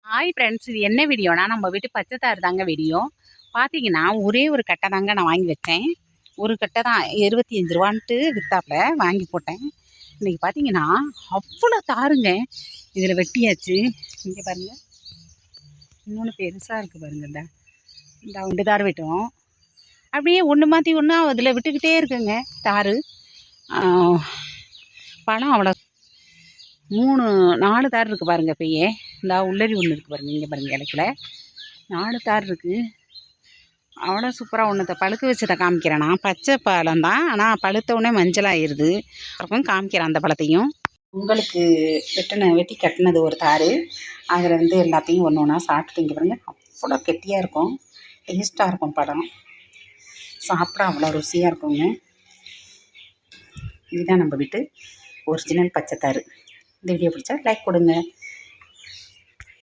Hi friends, இது என்ன வீடியோனா நம்ம வீட்டு பச்சை தாறு தாங்க வீடியோ. பார்த்தீங்கன்னா ஒரே ஒரு கட்டை தாங்க நான் வாங்கி வச்சேன். ஒரு கட்டை தான் 25 ரூபான்ட்டு வித்தாப்புல வாங்கி போட்டேன். இன்றைக்கி பார்த்தீங்கன்னா அவ்வளோ தாருங்க இதில் வெட்டியாச்சு. இங்கே பாருங்கள், இன்னொன்று பெருசாக இருக்குது பாருங்கள். இந்த 2 தார் வெட்டும், அப்படியே ஒன்று மாற்றி ஒன்றா அதில் விட்டுக்கிட்டே இருக்குங்க தாரு. பழம் அவ்வளோ 4 தார் இருக்குது பாருங்கள். இப்போயே இந்த உள்ளரி ஒன்று இருக்குது பாருங்கள். இங்கே பாருங்கள், இலைக்குல 4 தார் இருக்குது. அவ்வளோ சூப்பராக ஒன்றத்தை பழுக்க வச்சதை காமிக்கிறேன். நான் பச்சை பழம் தான், ஆனால் பழுத்தவுடனே மஞ்சளாகிடுது. அப்புறம் காமிக்கிறேன் அந்த பழத்தையும். உங்களுக்கு வெட்டி கட்டினது ஒரு தார். அதில் வந்து எல்லாத்தையும் ஒன்று ஒன்றா சாப்பிட்டுட்டு இங்கே பாருங்கள், அவ்வளோ கெட்டியாக இருக்கும், டேஸ்ட்டாக இருக்கும். பழம் சாப்பிட அவ்வளோ ருசியாக இருக்குங்க. இதுதான் நம்ம வீட்டு ஒரிஜினல் பச்சை தார். இந்த வீடியோ பிடிச்சா லைக் கொடுங்க.